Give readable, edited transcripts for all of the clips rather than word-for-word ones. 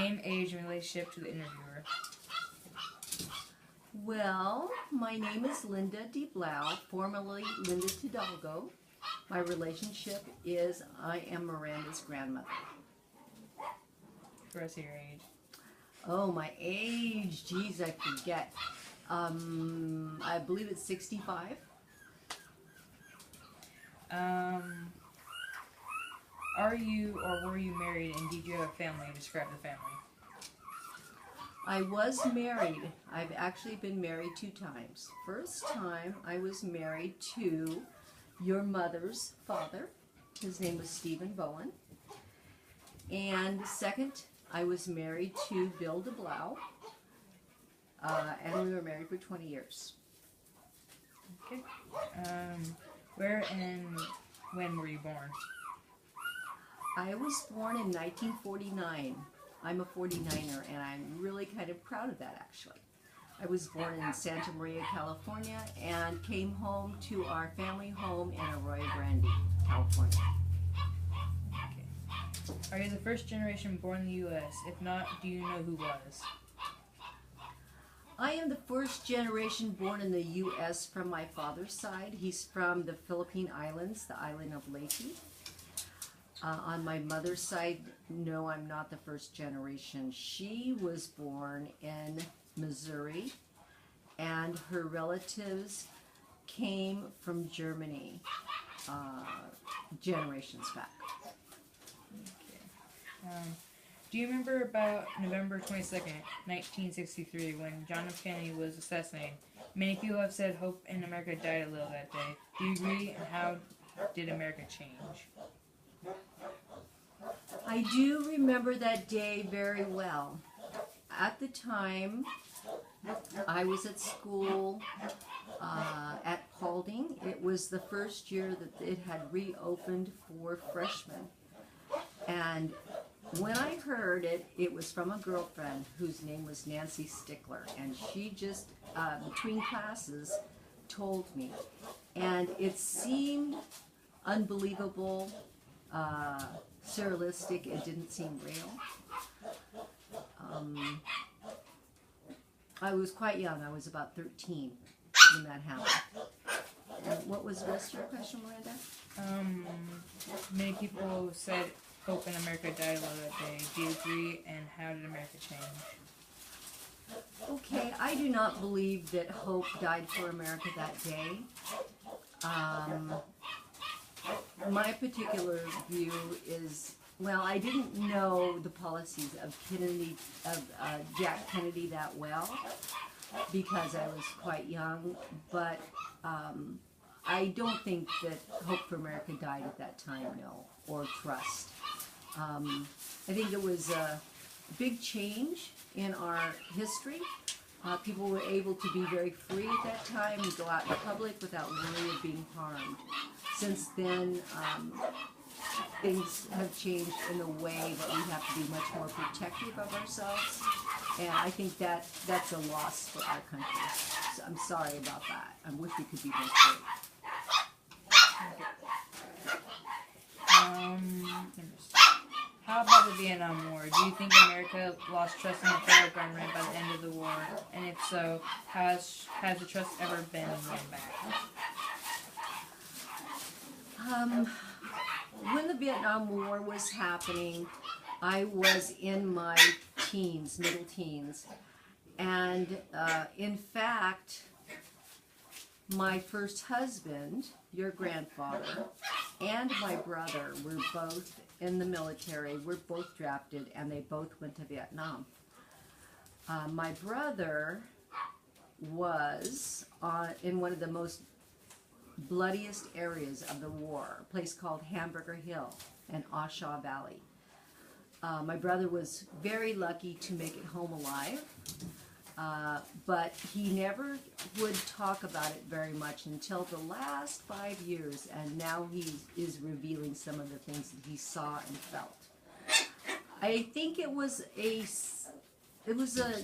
name, age, and relationship to the interviewer. Well, my name is Linda DeBlau, formerly Linda Hidalgo. My relationship is I am Miranda's grandmother. For us, your age. Oh, my age. Geez, I forget. I believe it's 65. Are you or were you married, and did you have a family? Describe the family. I was married. I've actually been married 2 times. First time I was married to your mother's father. His name was Stephen Bowen. And second, I was married to Bill DeBlau. And we were married for 20 years. Okay. Where and when were you born? I was born in 1949. I'm a 49er, and I'm really kind of proud of that, actually. I was born in Santa Maria, California, and came home to our family home in Arroyo Grande, California. Okay. Are you the first generation born in the U.S.? If not, do you know who was? I am the first generation born in the U.S. from my father's side. He's from the Philippine Islands, the island of Leyte. On my mother's side, no, I'm not the first generation. She was born in Missouri, and her relatives came from Germany generations back. Okay. Do you remember about November 22nd, 1963, when John F. Kennedy was assassinated? Many people have said hope in America died a little that day. Do you agree, and how did America change? I do remember that day very well. At the time, I was at school at Paulding. It was the first year that it had reopened for freshmen. And when I heard it, it was from a girlfriend whose name was Nancy Stickler. And she just, between classes, told me. And it seemed unbelievable, surrealistic. It didn't seem real. I was quite young. I was about 13 when that happened. And what was the rest of your question, Miranda? Many people said hope in America died a little that day. Do you agree, and how did America change? Okay, I do not believe that hope died for America that day. My particular view is, well, I didn't know the policies of Kennedy, Jack Kennedy that well because I was quite young, but I don't think that hope for America died at that time, no, or trust. I think it was a big change in our history. People were able to be very free at that time and go out in public without worry of being harmed. Since then, things have changed in a way that we have to be much more protective of ourselves, and I think that that's a loss for our country. So I'm sorry about that. I wish we could be more free. How about the Vietnam War? Do you think America lost trust in the federal government by the end of the war? And if so, has the trust ever been won back? When the Vietnam War was happening, I was in my teens, middle teens, and in fact, my first husband, your grandfather, and my brother were both in the military, were both drafted, and they both went to Vietnam. My brother was in one of the most bloodiest areas of the war, a place called Hamburger Hill and Oshaw Valley. My brother was very lucky to make it home alive, but he never would talk about it very much until the last 5 years, and now he is revealing some of the things that he saw and felt. I think it was a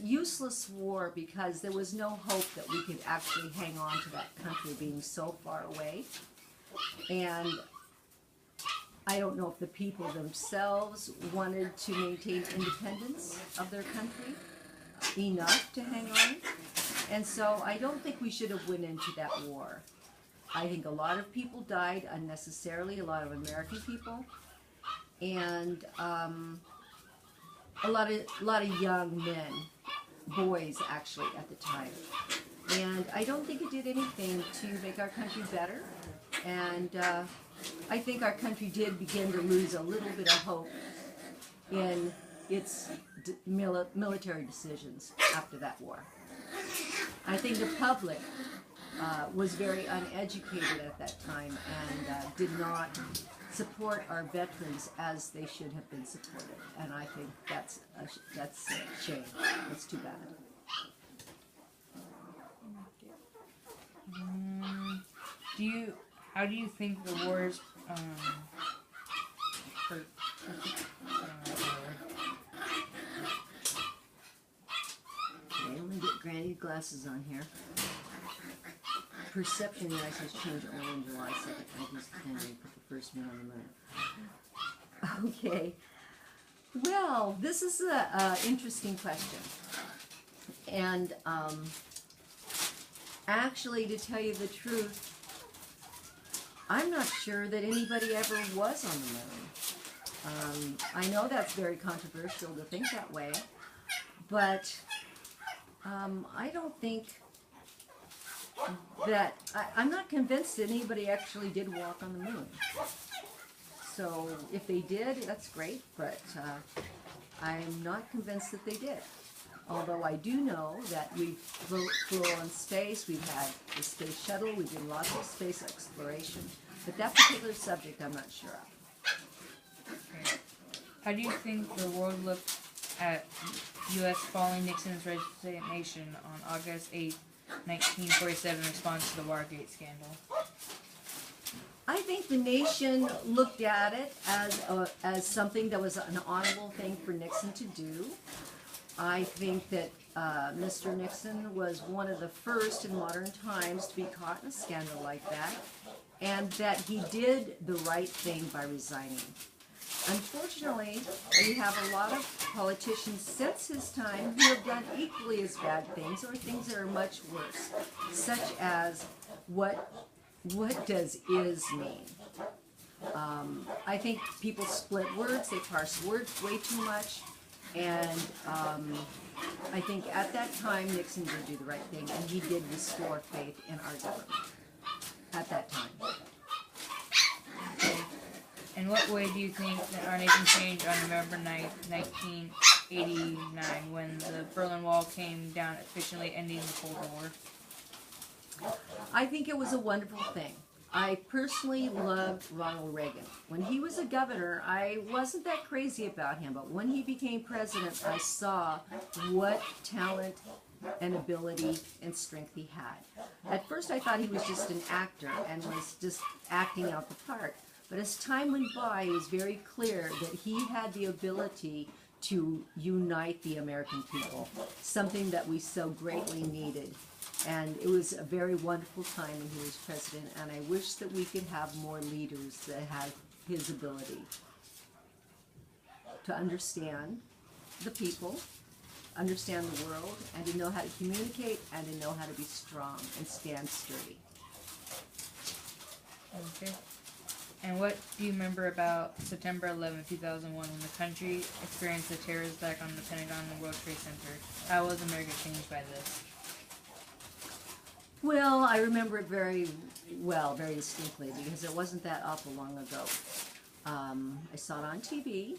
useless war because there was no hope that we could actually hang on to that country being so far away. And I don't know if the people themselves wanted to maintain independence of their country enough to hang on. And so I don't think we should have went into that war. I think a lot of people died unnecessarily, a lot of American people, and a lot of young men, boys actually at the time. And I don't think it did anything to make our country better. And I think our country did begin to lose a little bit of hope in its military decisions after that war. I think the public was very uneducated at that time and did not support our veterans as they should have been supported. And I think that's a shame. That's too bad. How do you think the wars hurt? Okay, let me get Granny glasses on here. Perception devices change only on July 2nd, 1910. Put the first man on the moon. Okay. Well, this is an interesting question. And actually, to tell you the truth, I'm not sure that anybody ever was on the moon. I know that's very controversial to think that way, but I don't think that, I'm not convinced that anybody actually did walk on the moon. So if they did, that's great, but I'm not convinced that they did. Although I do know that we flew in space, we've had the space shuttle, we did lots of space exploration, but that particular subject I'm not sure of. Okay. How do you think the world looked at U.S. following Nixon's resignation on August 8, 1947 in response to the Watergate scandal? I think the nation looked at it as something that was an honorable thing for Nixon to do. I think that Mr. Nixon was one of the first in modern times to be caught in a scandal like that, and that he did the right thing by resigning. Unfortunately, we have a lot of politicians since his time who have done equally as bad things or things that are much worse, such as what does "is" mean? I think people split words, they parse words way too much, and I think at that time Nixon did do the right thing, and he did restore faith in our government at that time. In what way do you think that our nation changed on November 9th, 1989, when the Berlin Wall came down, officially ending the Cold War? I think it was a wonderful thing. I personally loved Ronald Reagan. When he was a governor, I wasn't that crazy about him, but when he became president, I saw what talent and ability and strength he had. At first I thought he was just an actor and was just acting out the part. But as time went by, it was very clear that he had the ability to unite the American people, something that we so greatly needed. And it was a very wonderful time when he was president, and I wish that we could have more leaders that have his ability to understand the people, understand the world, and to know how to communicate, and to know how to be strong and stand sturdy. Okay. And what do you remember about September 11, 2001, when the country experienced a terrorist attack on the Pentagon and World Trade Center? How was America changed by this? Well, I remember it very well, very distinctly, because it wasn't that awful long ago. I saw it on TV,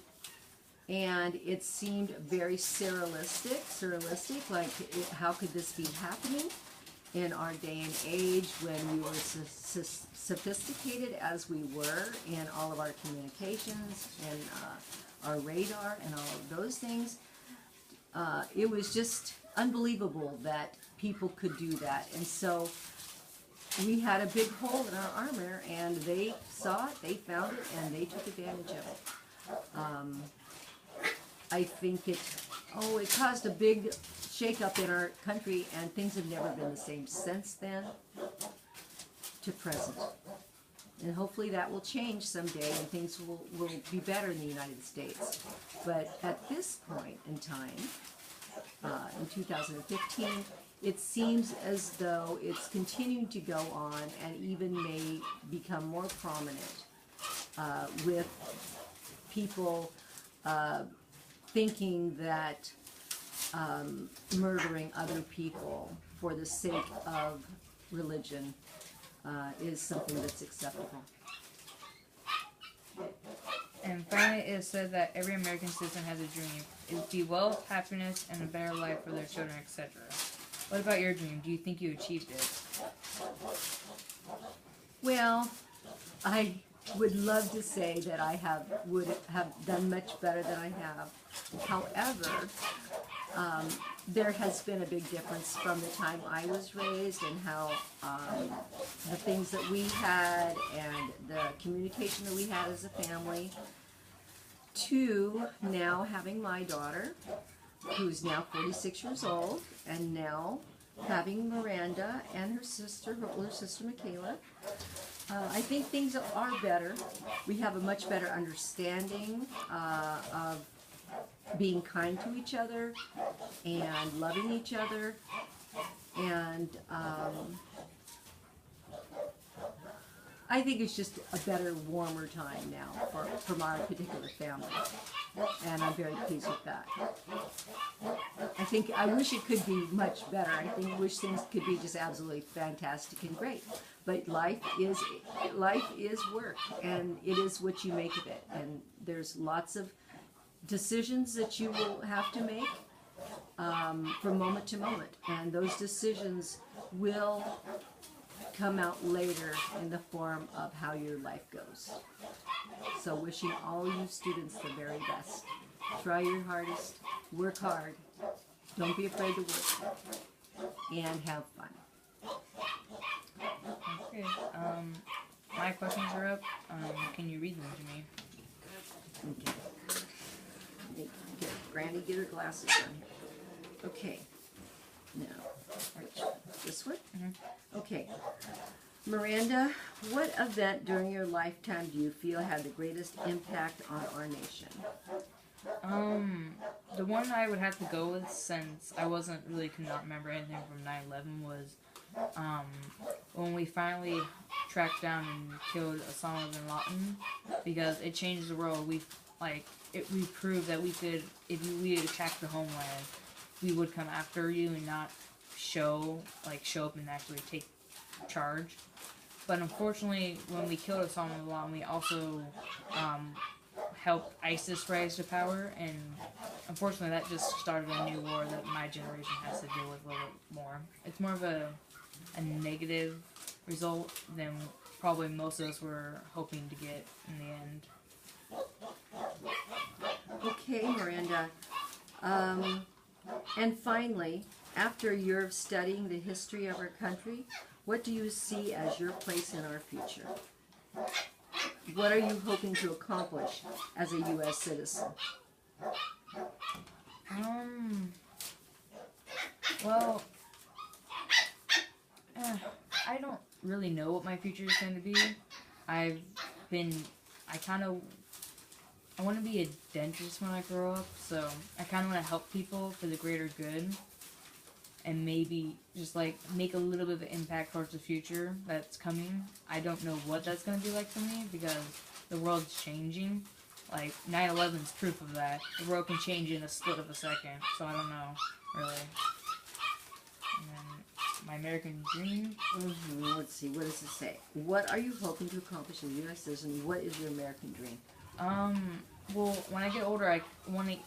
and it seemed very surrealistic, like how could this be happening in our day and age when we were sophisticated as we were in all of our communications and our radar and all of those things. It was just unbelievable that people could do that. And so we had a big hole in our armor, and they saw it, they found it, and they took advantage of it. I think it caused a big shake-up in our country, and things have never been the same since then to present. And hopefully that will change someday and things will be better in the United States. But at this point in time, in 2015, it seems as though it's continuing to go on and even may become more prominent with people thinking that murdering other people for the sake of religion is something that's acceptable. And finally, it is said that every American citizen has a dream. It would be wealth, happiness, and a better life for their children, etc. What about your dream? Do you think you achieved it? Well, I would love to say that I would have done much better than I have. However, there has been a big difference from the time I was raised and how the things that we had and the communication that we had as a family to now having my daughter, who's now 46 years old, and now having Miranda and her sister, her older sister Michaela. I think things are better. We have a much better understanding of being kind to each other and loving each other, and I think it's just a better, warmer time now for our particular family, and I'm very pleased with that. I wish it could be much better. I wish things could be just absolutely fantastic and great. But life is work, and it is what you make of it. And there's lots of decisions that you will have to make from moment to moment, and those decisions will come out later in the form of how your life goes. So wishing all you students the very best. Try your hardest, work hard, don't be afraid to work, and have fun. Okay, my questions are up. Can you read them to me? Okay. Granny, get her glasses on here. Okay. Now, this one? Mm-hmm. Okay. Miranda, what event during your lifetime do you feel had the greatest impact on our nation? The one I would have to go with, since I could not remember anything from 9/11, was when we finally tracked down and killed Osama bin Laden, because it changed the world. We proved that we could, if we attacked the homeland, we would come after you and not show up and actually take charge. But unfortunately, when we killed Osama bin Laden, we also helped ISIS rise to power, and unfortunately that just started a new war that my generation has to deal with a little bit more. It's more of a negative result than probably most of us were hoping to get in the end. Okay, Miranda. And finally, after a year of studying the history of our country, what do you see as your place in our future? What are you hoping to accomplish as a U.S. citizen? Well, I don't really know what my future is going to be. I want to be a dentist when I grow up, so I kind of want to help people for the greater good, and maybe just make a little bit of an impact towards the future that's coming. I don't know what that's going to be like for me, because the world's changing. 9/11 is proof of that. The world can change in a split of a second, so I don't know, really. And then my American dream. Let's see, what does it say? What are you hoping to accomplish as a U.S. citizen? What is your American dream? Well, when I get older, I want to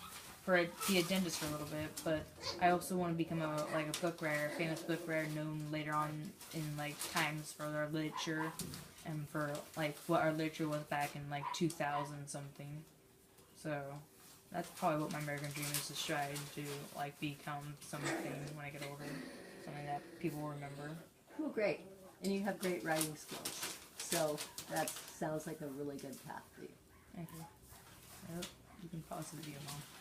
be a dentist for a little bit, but I also want to become a book writer, a famous book writer, known later on in times for our literature, and for what our literature was back in 2000 something. So that's probably what my American dream is, to strive to become something when I get older, something that people will remember. Well, great, and you have great writing skills, so that sounds like a really good path for you. Thank you. Yep. You can pause the video, Mom.